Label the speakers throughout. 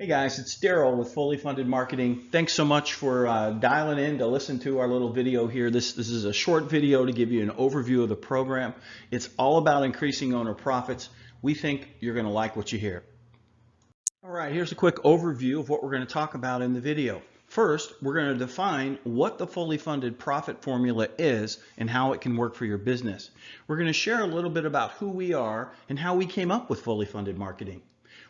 Speaker 1: Hey guys, it's Daryl with Fully Funded Marketing. Thanks so much for dialing in to listen to our little video here. This is a short video to give you an overview of the program. It's all about increasing owner profits. We think you're going to like what you hear. All right, here's a quick overview of what we're going to talk about in the video. First, we're going to define what the fully funded profit formula is and how it can work for your business. We're going to share a little bit about who we are and how we came up with fully funded marketing.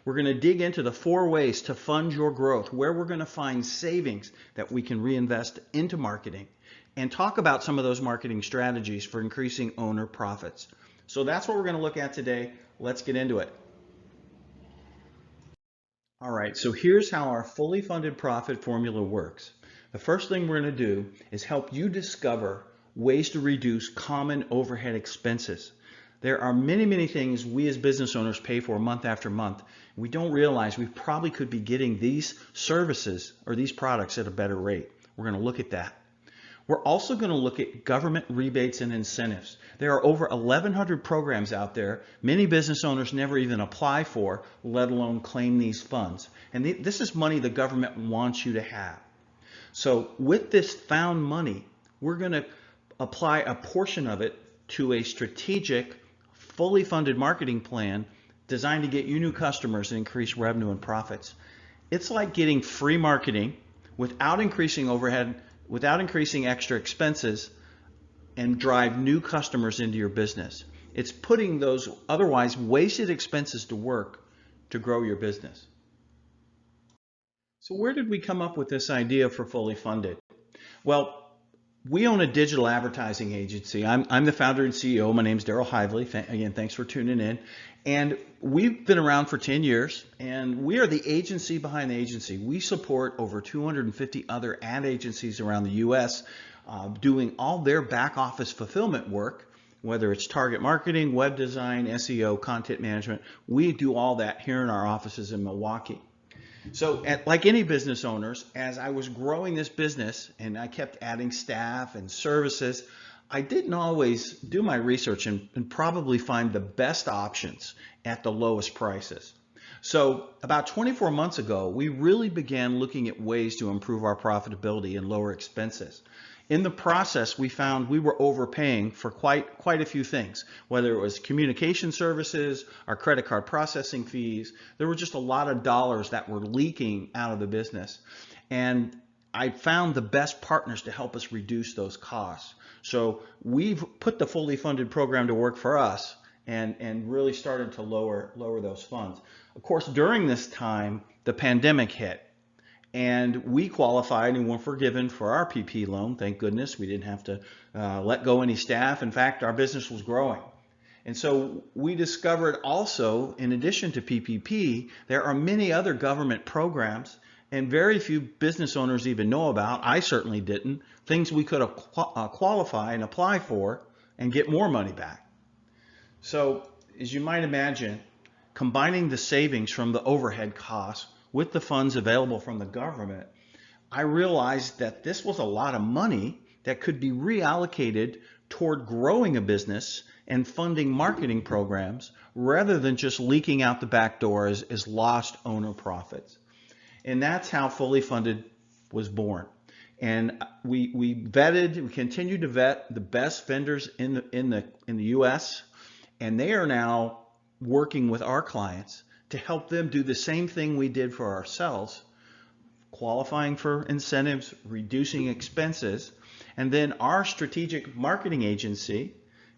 Speaker 1: We're going to dig into the 4 ways to fund your growth, where we're going to find savings that we can reinvest into marketing, and talk about some of those marketing strategies for increasing owner profits. So that's what we're going to look at today. Let's get into it. All right, so here's how our fully funded profit formula works. The first thing we're going to do is help you discover ways to reduce common overhead expenses. There are many things we as business owners pay for month after month. We don't realize we probably could be getting these services or these products at a better rate. We're going to look at that. We're also going to look at government rebates and incentives. There are over 1,100 programs out there. Many business owners never even apply for, let alone claim these funds. And this is money the government wants you to have. So with this found money, we're going to apply a portion of it to a strategic, fully funded marketing plan designed to get you new customers and increase revenue and profits. It's like getting free marketing without increasing overhead, without increasing extra expenses, and drive new customers into your business. It's putting those otherwise wasted expenses to work to grow your business. So where did we come up with this idea for fully funded? Well, we own a digital advertising agency. I'm the founder and CEO. My name's Daryl Hively. Again, thanks for tuning in. And we've been around for 10 years, and we are the agency behind the agency. We support over 250 other ad agencies around the U.S. Doing all their back office fulfillment work, whether it's target marketing, web design, SEO, content management. We do all that here in our offices in Milwaukee. So like any business owners, as I was growing this business and I kept adding staff and services, I didn't always do my research and probably find the best options at the lowest prices. So about 24 months ago, we really began looking at ways to improve our profitability and lower expenses. In the process, we found we were overpaying for quite a few things, whether it was communication services, our credit card processing fees. There were just a lot of dollars that were leaking out of the business. And I found the best partners to help us reduce those costs. So we've put the fully funded program to work for us and really started to lower those funds. Of course, during this time, the pandemic hit. And we qualified and were forgiven for our PP loan. Thank goodness we didn't have to let go any staff. In fact, our business was growing. And so we discovered also, in addition to PPP, there are many other government programs and very few business owners even know about. I certainly didn't. Things we could qualify and apply for and get more money back. So as you might imagine, combining the savings from the overhead costs with the funds available from the government, I realized that this was a lot of money that could be reallocated toward growing a business and funding marketing programs rather than just leaking out the back door as lost owner profits. And that's how Fully Funded was born. And we continue to vet the best vendors in the US, and they are now working with our clients to help them do the same thing we did for ourselves, qualifying for incentives, reducing expenses, and then our strategic marketing agency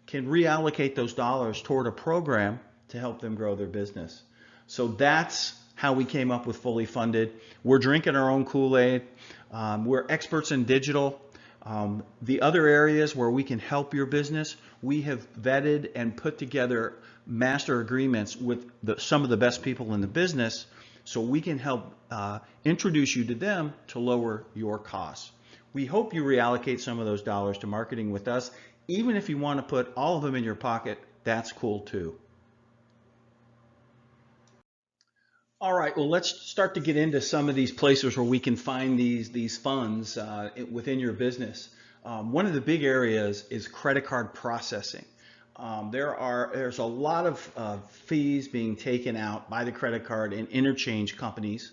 Speaker 1: can reallocate those dollars toward a program to help them grow their business. So that's how we came up with Fully Funded. We're drinking our own Kool-Aid. We're experts in digital. The other areas where we can help your business, we have vetted and put together master agreements with some of the best people in the business so we can help introduce you to them to lower your costs. We hope you reallocate some of those dollars to marketing with us. Even if you want to put all of them in your pocket, that's cool too. All right, well, let's start to get into some of these places where we can find these funds within your business. One of the big areas is credit card processing. There's a lot of fees being taken out by the credit card and interchange companies,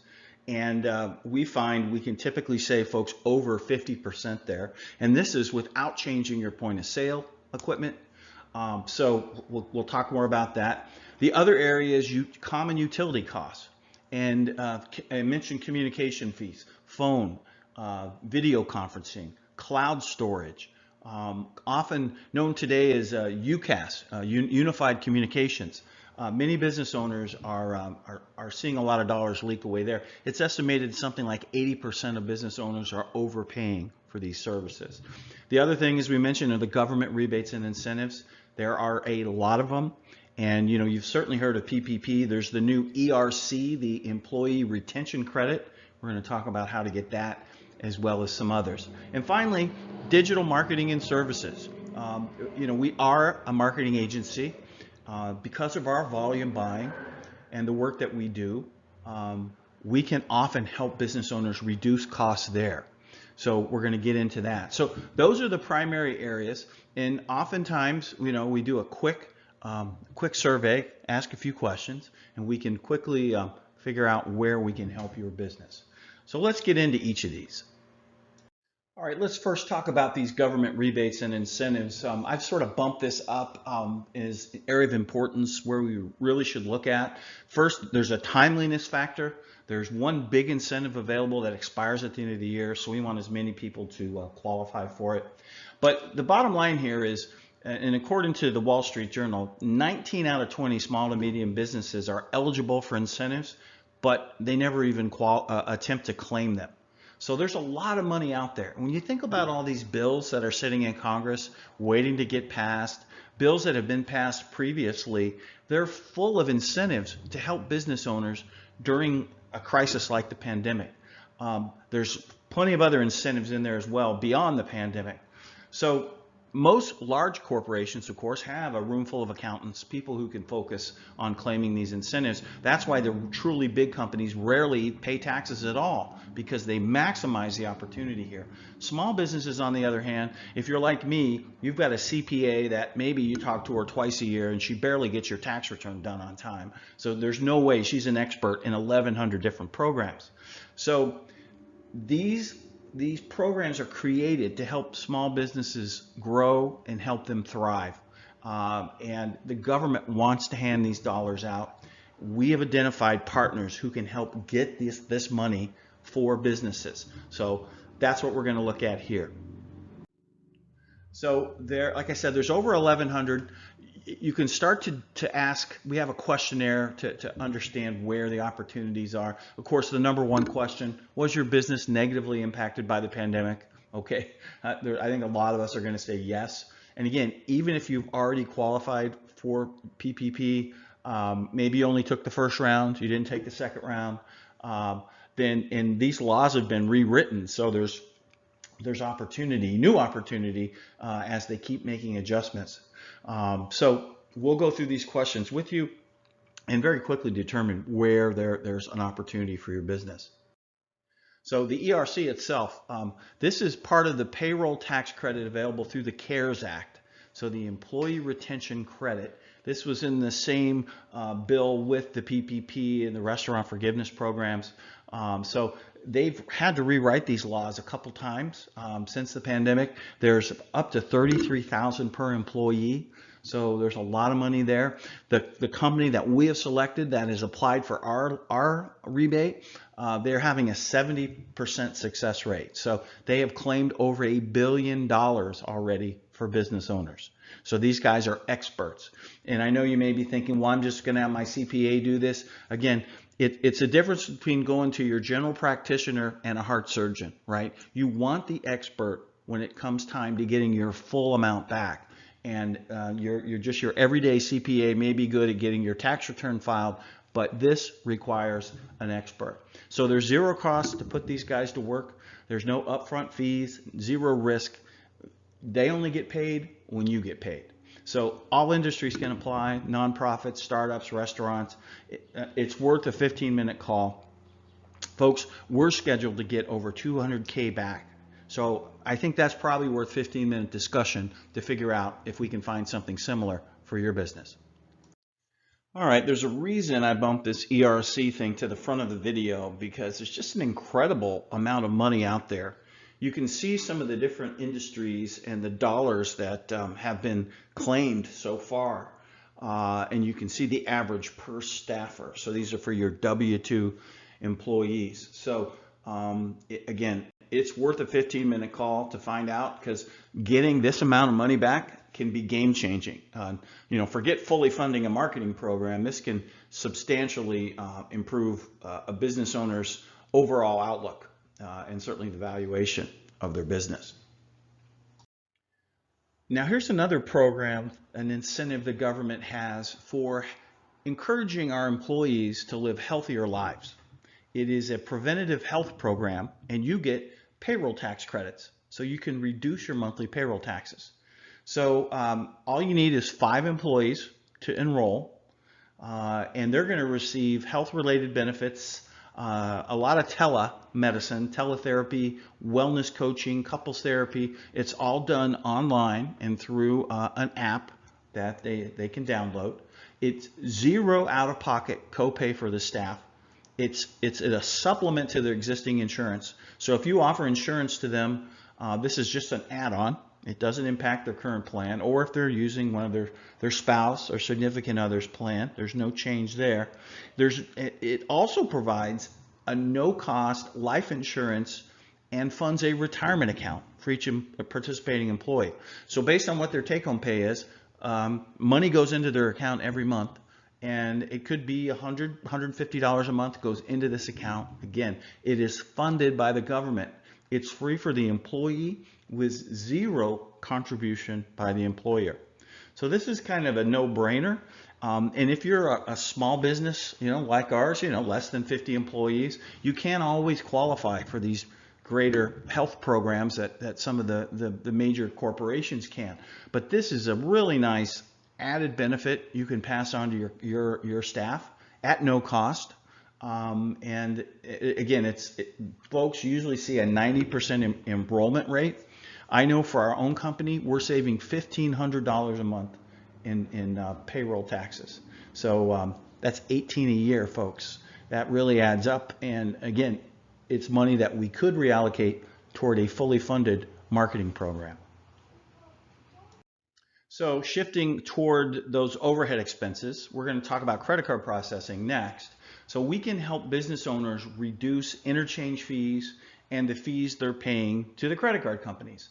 Speaker 1: And we find we can typically save folks over 50% there. And this is without changing your point of sale equipment. So we'll talk more about that. The other area is common utility costs. And I mentioned communication fees, phone, video conferencing, cloud storage, often known today as UCaaS, Unified Communications. Many business owners are seeing a lot of dollars leak away there. It's estimated something like 80% of business owners are overpaying for these services. The other thing, as we mentioned, are the government rebates and incentives. There are a lot of them. And you've certainly heard of PPP. There's the new ERC, the Employee Retention Credit. We're going to talk about how to get that, as well as some others. And finally, digital marketing and services. We are a marketing agency. Because of our volume buying and the work that we do, we can often help business owners reduce costs there. So we're going to get into that. So those are the primary areas. And oftentimes, we do a quick survey, ask a few questions, and we can quickly figure out where we can help your business. So let's get into each of these. All right, let's first talk about these government rebates and incentives. I've sort of bumped this up as an area of importance where we really should look at. First, there's a timeliness factor. There's one big incentive available that expires at the end of the year, so we want as many people to qualify for it. But the bottom line here is, and according to the Wall Street Journal, 19 out of 20 small to medium businesses are eligible for incentives, but they never even attempt to claim them. So there's a lot of money out there. When you think about all these bills that are sitting in Congress waiting to get passed, bills that have been passed previously, they're full of incentives to help business owners during a crisis like the pandemic. There's plenty of other incentives in there as well beyond the pandemic. So most large corporations, of course, have a room full of accountants, people who can focus on claiming these incentives. That's why the truly big companies rarely pay taxes at all, because they maximize the opportunity here. Small businesses, on the other hand, if you're like me, you've got a CPA that maybe you talk to her twice a year and she barely gets your tax return done on time. So there's no way she's an expert in 1,100 different programs. So these programs are created to help small businesses grow and help them thrive. And the government wants to hand these dollars out. We have identified partners who can help get this money for businesses. So that's what we're going to look at here. So there, like I said, there's over 1,100. You can start to ask. We have a questionnaire to understand where the opportunities are. Of course, the number one question: was your business negatively impacted by the pandemic? Okay, I think a lot of us are going to say yes. And again, even if you've already qualified for PPP, maybe you only took the first round, you didn't take the second round, and these laws have been rewritten, so there's opportunity, new opportunity, as they keep making adjustments. So we'll go through these questions with you and very quickly determine where there's an opportunity for your business. So the ERC itself, this is part of the payroll tax credit available through the CARES Act. So the Employee Retention Credit. This was in the same bill with the PPP and the restaurant forgiveness programs. So they've had to rewrite these laws a couple times since the pandemic. There's up to $33,000 per employee. So there's a lot of money there. The company that we have selected that has applied for our rebate, they're having a 70% success rate. So they have claimed over $1 billion already for business owners. So these guys are experts. And I know you may be thinking, well, I'm just going to have my CPA do this. Again, it's a difference between going to your general practitioner and a heart surgeon, right? You want the expert when it comes time to getting your full amount back. And your everyday CPA may be good at getting your tax return filed, but this requires an expert. So there's zero cost to put these guys to work. There's no upfront fees, zero risk. They only get paid when you get paid. So all industries can apply, nonprofits, startups, restaurants. It's worth a 15-minute call. Folks, we're scheduled to get over $200K back. So I think that's probably worth 15-minute discussion to figure out if we can find something similar for your business. All right, there's a reason I bumped this ERC thing to the front of the video because there's just an incredible amount of money out there. You can see some of the different industries and the dollars that have been claimed so far. And you can see the average per staffer. So these are for your W-2 employees. So again, it's worth a 15-minute call to find out, because getting this amount of money back can be game changing. Forget fully funding a marketing program. This can substantially improve a business owner's overall outlook and certainly the valuation of their business. Now, here's another program, an incentive the government has for encouraging our employees to live healthier lives. It is a preventative health program, and you get payroll tax credits, so you can reduce your monthly payroll taxes. So all you need is 5 employees to enroll, and they're going to receive health-related benefits, a lot of telemedicine, teletherapy, wellness coaching, couples therapy. It's all done online and through an app that they can download. It's zero out-of-pocket copay for the staff. It's a supplement to their existing insurance. So if you offer insurance to them, this is just an add-on. It doesn't impact their current plan, or if they're using one of their spouse or significant other's plan, there's no change there. It also provides a no-cost life insurance and funds a retirement account for each participating employee. So based on what their take-home pay is, money goes into their account every month, and it could be $100, $150 a month goes into this account. Again, it is funded by the government. It's free for the employee with zero contribution by the employer. So this is kind of a no-brainer. And if you're a small business, like ours, less than 50 employees, you can't always qualify for these greater health programs that some of the major corporations can. But this is a really nice added benefit you can pass on to your staff at no cost. And again, folks usually see a 90% enrollment rate. I know for our own company, we're saving $1,500 a month in payroll taxes. So that's $18 a year, folks. That really adds up. And again, it's money that we could reallocate toward a fully funded marketing program. So shifting toward those overhead expenses, we're going to talk about credit card processing next. So we can help business owners reduce interchange fees and the fees they're paying to the credit card companies.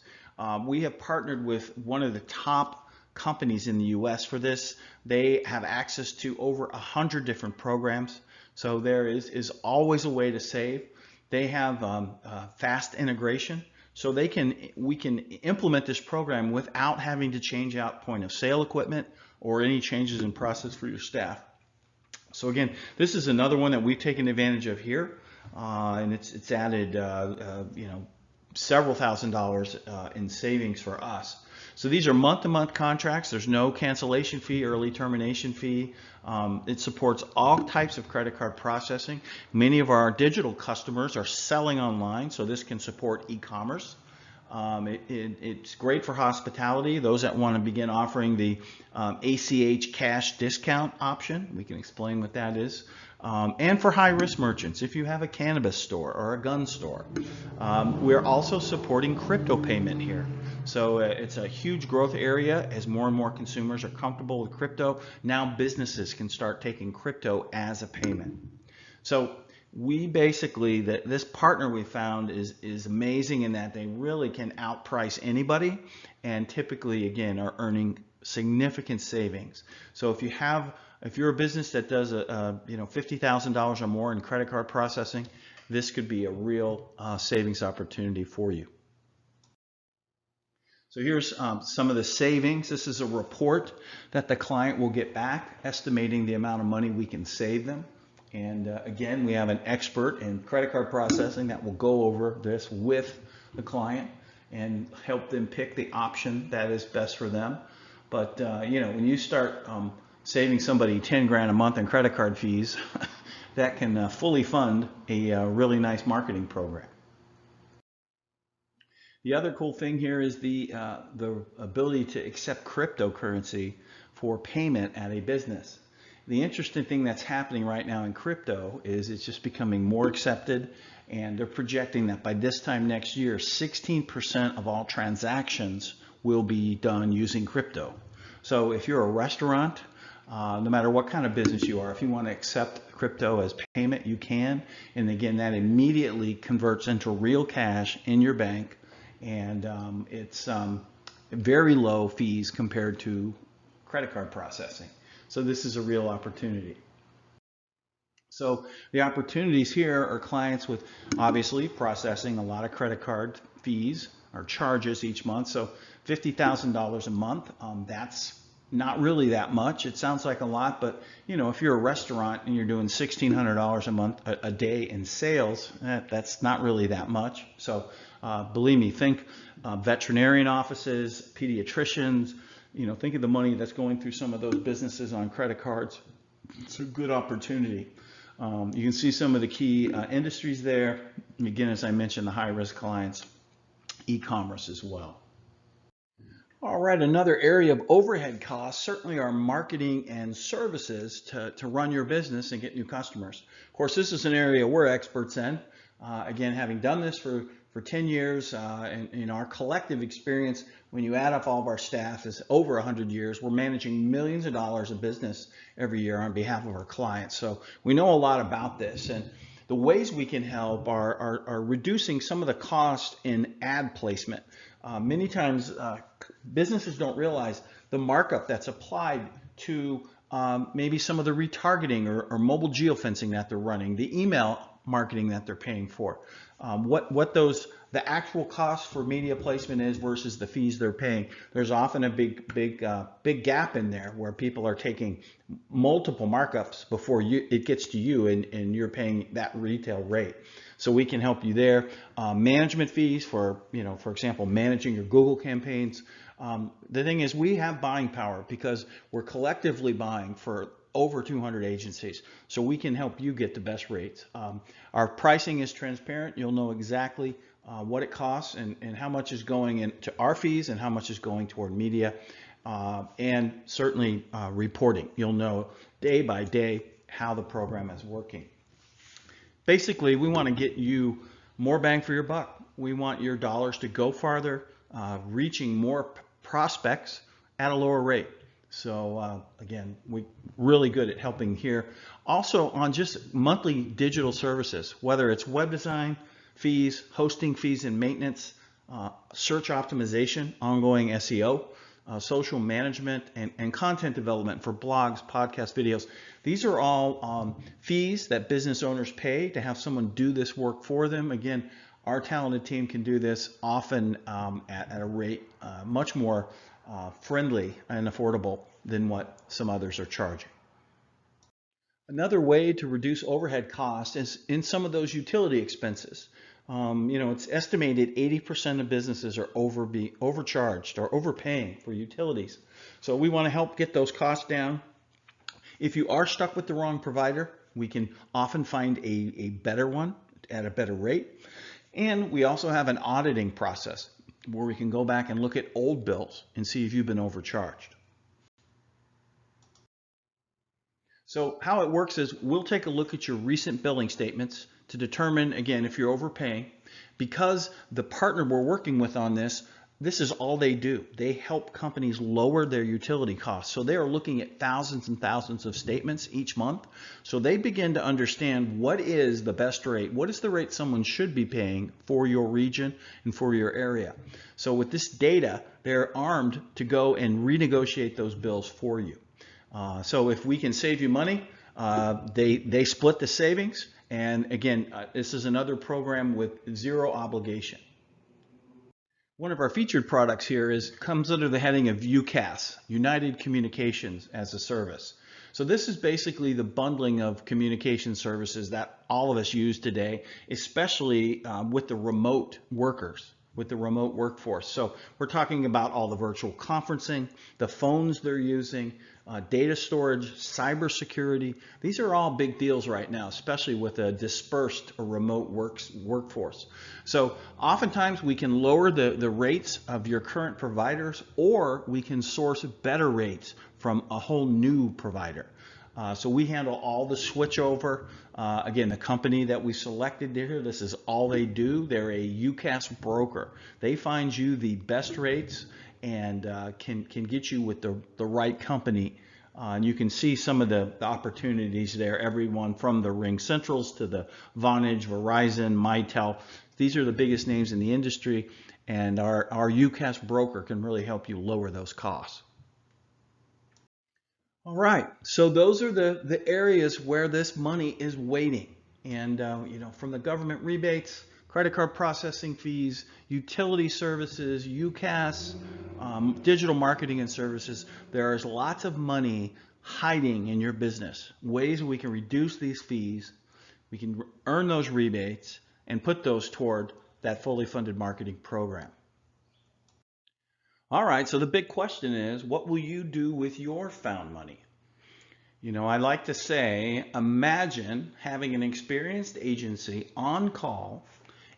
Speaker 1: We have partnered with one of the top companies in the US for this. They have access to over 100 different programs. So there is always a way to save. They have fast integration. So we can implement this program without having to change out point of sale equipment or any changes in process for your staff. So again, this is another one that we've taken advantage of here, and it's added several $1,000s in savings for us. So these are month-to-month contracts. There's no cancellation fee, early termination fee. It supports all types of credit card processing. Many of our digital customers are selling online, so this can support e-commerce. It's great for hospitality, those that want to begin offering the ACH cash discount option. We can explain what that is. And for high-risk merchants, if you have a cannabis store or a gun store. We're also supporting crypto payment here. So it's a huge growth area as more and more consumers are comfortable with crypto. Now businesses can start taking crypto as a payment. So we basically, this partner we found is amazing in that they really can outprice anybody, and typically, again, are earning significant savings. So if you're a business that does $50,000 or more in credit card processing, this could be a real savings opportunity for you. So here's some of the savings. This is a report that the client will get back, estimating the amount of money we can save them. And again, we have an expert in credit card processing that will go over this with the client and help them pick the option that is best for them. But when you start saving somebody 10 grand a month in credit card fees, that can fully fund a really nice marketing program. The other cool thing here is the ability to accept cryptocurrency for payment at a business. The interesting thing that's happening right now in crypto is it's just becoming more accepted, and they're projecting that by this time next year, 16% of all transactions will be done using crypto. So if you're a restaurant, no matter what kind of business you are, if you want to accept crypto as payment, you can. And again, that immediately converts into real cash in your bank, and it's very low fees compared to credit card processing. So this is a real opportunity. So the opportunities here are clients with obviously processing a lot of credit card fees or charges each month. So $50,000 a month, that's not really that much. It sounds like a lot, but you know, if you're a restaurant and you're doing $1,600 a month, a day in sales, that's not really that much. So believe me, think veterinarian offices, pediatricians, you know, think of the money that's going through some of those businesses on credit cards. It's a good opportunity. You can see some of the key industries there. Again, as I mentioned, the high-risk clients, e-commerce as well. All right, another area of overhead costs certainly are marketing and services to run your business and get new customers. Of course, this is an area we're experts in. Again, having done this for 10 years, and in our collective experience, when you add up all of our staff, is over 100 years. We're managing millions of dollars of business every year on behalf of our clients. So we know a lot about this. And the ways we can help are reducing some of the cost in ad placement. Many times businesses don't realize the markup that's applied to maybe some of the retargeting or mobile geofencing that they're running, the email marketing that they're paying for, what the actual cost for media placement is versus the fees they're paying. There's often a big gap in there where people are taking multiple markups before it gets to you, and you're paying that retail rate. So we can help you there. Management fees for, you know, for example, managing your Google campaigns. The thing is, we have buying power because we're collectively buying for over 200 agencies. So we can help you get the best rates. Our pricing is transparent. You'll know exactly what it costs and how much is going into our fees and how much is going toward media, and certainly reporting. You'll know day by day how the program is working. Basically, we want to get you more bang for your buck. We want your dollars to go farther, reaching more prospects at a lower rate. So again, we're really good at helping here. Also on just monthly digital services, whether it's web design fees, hosting fees and maintenance, search optimization, ongoing SEO, social management, and content development for blogs, podcasts, videos. These are all fees that business owners pay to have someone do this work for them. Again, our talented team can do this often at a rate much more friendly and affordable than what some others are charging. Another way to reduce overhead costs is in some of those utility expenses. You know, it's estimated 80% of businesses are overcharged or overpaying for utilities. So we want to help get those costs down. If you are stuck with the wrong provider, we can often find a better one at a better rate. And we also have an auditing process where we can go back and look at old bills and see if you've been overcharged. So how it works is we'll take a look at your recent billing statements to determine, again, if you're overpaying. Because the partner we're working with on this is all they do. They help companies lower their utility costs. So they are looking at thousands and thousands of statements each month. So they begin to understand what is the best rate, what is the rate someone should be paying for your region and for your area. So with this data, they're armed to go and renegotiate those bills for you. So if we can save you money, they split the savings. And again, this is another program with zero obligation. One of our featured products here comes under the heading of UCaaS, United Communications as a Service. So this is basically the bundling of communication services that all of us use today, especially with the remote workers, with the remote workforce. So we're talking about all the virtual conferencing, the phones they're using, data storage, cybersecurity. These are all big deals right now, especially with a dispersed or remote workforce. So oftentimes we can lower the rates of your current providers, or we can source better rates from a whole new provider. So we handle all the switchover. Again, the company that we selected here, this is all they do. They're a UCaaS broker. They find you the best rates and can get you with the right company. And you can see some of the opportunities there, everyone from the Ring Centrals to the Vonage, Verizon, Mitel. These are the biggest names in the industry, and our UCaaS broker can really help you lower those costs. All right, so those are the areas where this money is waiting. And from the government rebates, credit card processing fees, utility services, UCaaS, digital marketing and services, there is lots of money hiding in your business. Ways we can reduce these fees, we can earn those rebates, and put those toward that fully funded marketing program. All right, so the big question is, what will you do with your found money? I like to say, imagine having an experienced agency on call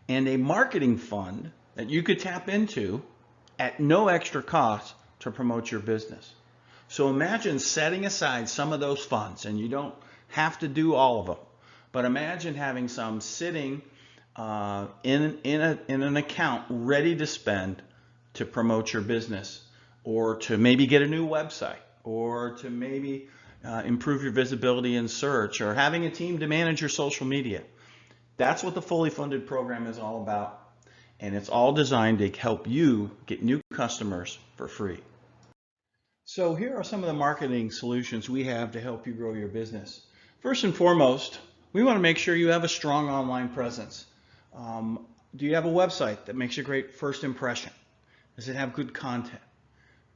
Speaker 1: and a marketing fund that you could tap into at no extra cost to promote your business. So imagine setting aside some of those funds, and you don't have to do all of them, but imagine having some sitting in an account ready to spend to promote your business, or to maybe get a new website, or to maybe improve your visibility in search, or having a team to manage your social media. That's what the fully funded program is all about. And it's all designed to help you get new customers for free. So here are some of the marketing solutions we have to help you grow your business. First and foremost, we want to make sure you have a strong online presence. Do you have a website that makes a great first impression? Does it have good content?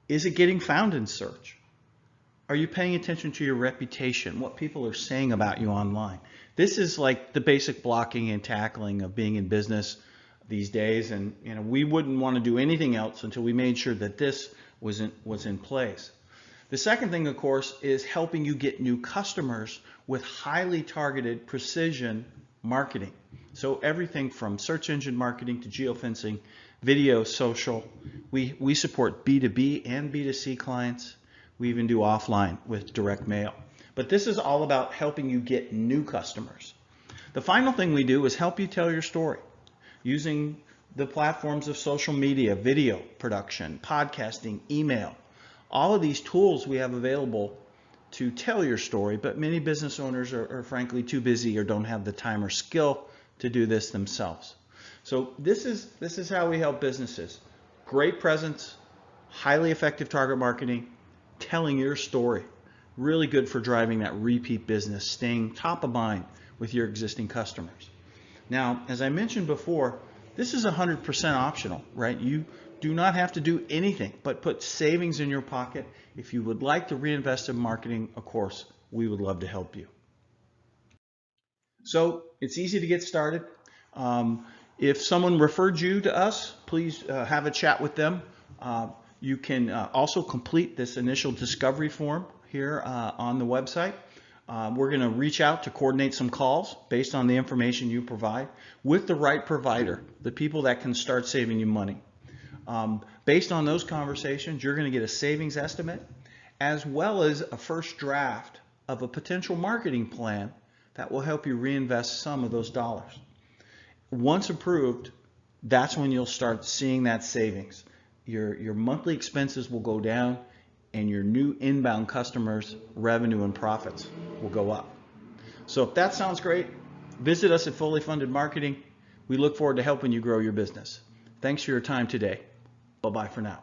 Speaker 1: Is it getting found in search? Are you paying attention to your reputation, what people are saying about you online? This is like the basic blocking and tackling of being in business these days, and we wouldn't want to do anything else until we made sure that this was in place. The second thing, of course, is helping you get new customers with highly targeted precision marketing. So everything from search engine marketing to geofencing, video, social. We support B2B and B2C clients. We even do offline with direct mail. But this is all about helping you get new customers. The final thing we do is help you tell your story using the platforms of social media, video production, podcasting, email. All of these tools we have available to tell your story, but many business owners are frankly too busy or don't have the time or skill to do this themselves. So this is how we help businesses. Great presence, highly effective target marketing, telling your story. Really good for driving that repeat business, staying top of mind with your existing customers. Now, as I mentioned before, this is 100% optional, right? You do not have to do anything but put savings in your pocket. If you would like to reinvest in marketing, of course, we would love to help you. So it's easy to get started. If someone referred you to us, please have a chat with them. You can also complete this initial discovery form here on the website. We're going to reach out to coordinate some calls based on the information you provide with the right provider, the people that can start saving you money. Based on those conversations, you're going to get a savings estimate as well as a first draft of a potential marketing plan that will help you reinvest some of those dollars. Once approved, that's when you'll start seeing that savings. Your monthly expenses will go down and your new inbound customers' revenue and profits will go up. So if that sounds great, visit us at Fully Funded Marketing. We look forward to helping you grow your business. Thanks for your time today. Bye-bye for now.